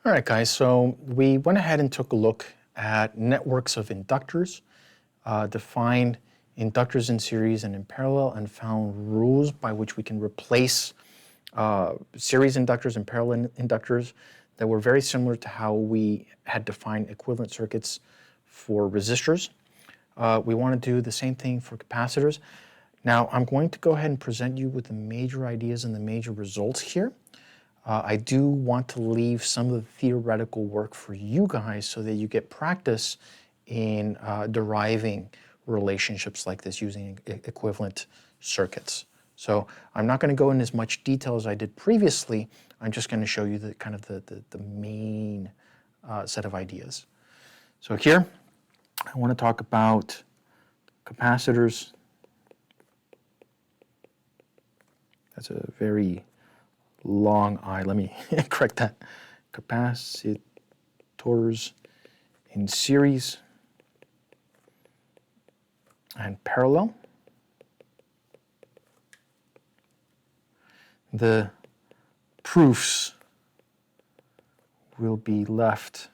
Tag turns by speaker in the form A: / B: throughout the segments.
A: All right, guys, so we went ahead and took a look at networks of inductors, defined inductors in series and in parallel, and found rules by which we can replace series inductors and parallel inductors that were very similar to how we had defined equivalent circuits for resistors. We want to do the same thing for capacitors. Now, I'm going to go ahead and present you with the major ideas and the major results here. I do want to leave some of the theoretical work for you guys so that you get practice in deriving relationships like this using equivalent circuits. So I'm not going to go in as much detail as I did previously. I'm just going to show you the kind of the main set of ideas. So here, I want to talk about capacitors. That's a very long I. Let me correct that. Capacitors in series and parallel. The proofs will be left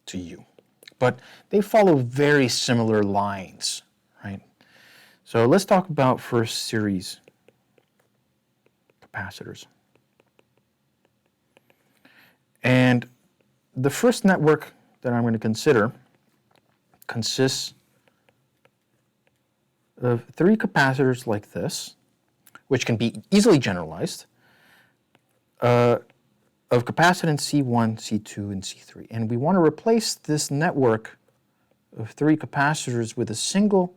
A: to you, but they follow very similar lines, right? So let's talk about first series capacitors. And the first network that I'm going to consider consists of three capacitors like this, which can be easily generalized, of capacitance C1, C2, and C3. And we want to replace this network of three capacitors with a single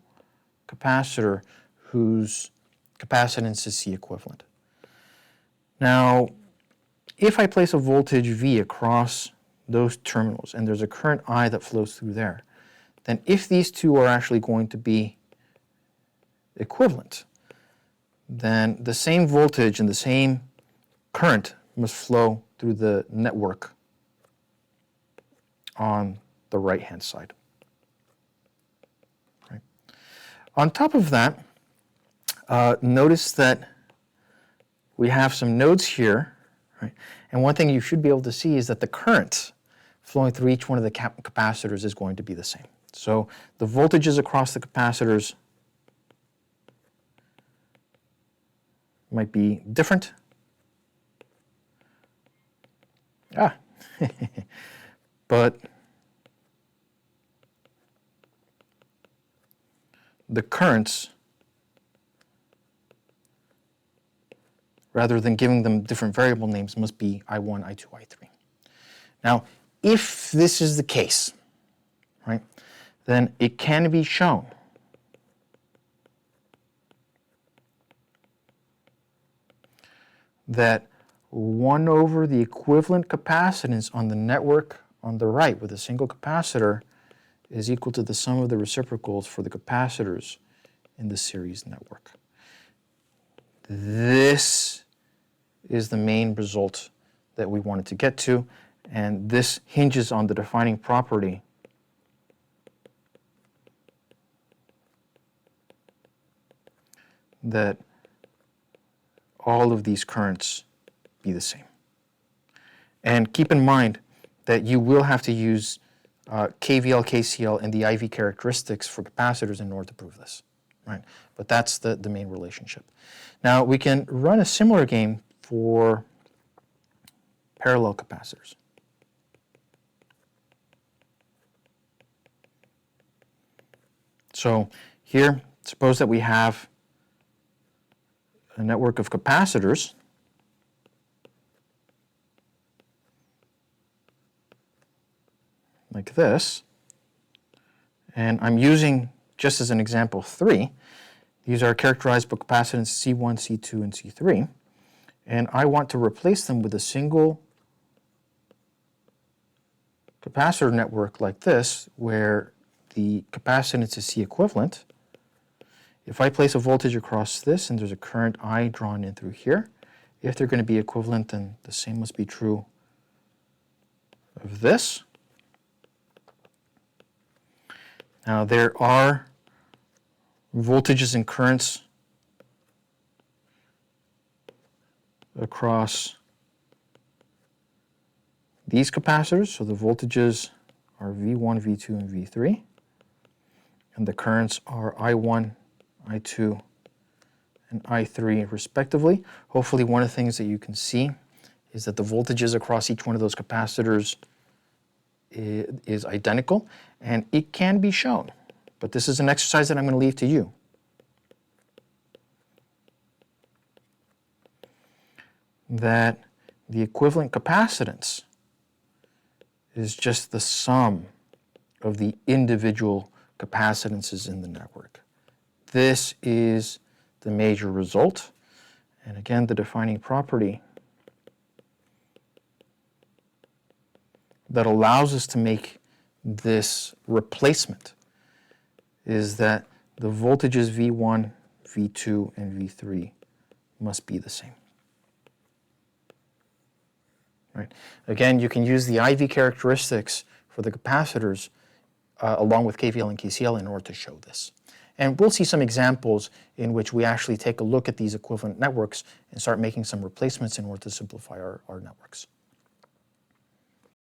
A: capacitor whose capacitance is C equivalent. Now, if I place a voltage V across those terminals and there's a current I that flows through there, then if these two are actually going to be equivalent, then the same voltage and the same current must flow through the network on the right-hand side. Right. On top of that, notice that we have some nodes here, right? And one thing you should be able to see is that the current flowing through each one of the capacitors is going to be the same. So the voltages across the capacitors might be different. But the currents, rather than giving them different variable names, must be I1, I2, I3. Now, if this is the case, right, then it can be shown that 1 over the equivalent capacitance on the network on the right with a single capacitor is equal to the sum of the reciprocals for the capacitors in the series network. This is the main result that we wanted to get to, and this hinges on the defining property that all of these currents be the same. And keep in mind that you will have to use KVL, KCL, and the IV characteristics for capacitors in order to prove this, right? But that's the main relationship. Now, we can run a similar game for parallel capacitors. So here, suppose that we have a network of capacitors like this, and I'm using, just as an example, 3. These are characterized by capacitance C1, C2, and C3, and I want to replace them with a single capacitor network like this, where the capacitance is C equivalent. If I place a voltage across this and there's a current I drawn in through here, if they're going to be equivalent, then the same must be true of this. Now, there are voltages and currents across these capacitors, so the voltages are V1, V2, and V3, and the currents are I1, I2, and I3 respectively. Hopefully one of the things that you can see is that the voltages across each one of those capacitors is identical, and it can be shown. But this is an exercise that I'm going to leave to you. That the equivalent capacitance is just the sum of the individual capacitances in the network. This is the major result. And again, the defining property that allows us to make this replacement is that the voltages V1, V2, and V3 must be the same. Right. Again, you can use the IV characteristics for the capacitors along with KVL and KCL in order to show this. And we'll see some examples in which we actually take a look at these equivalent networks and start making some replacements in order to simplify our networks.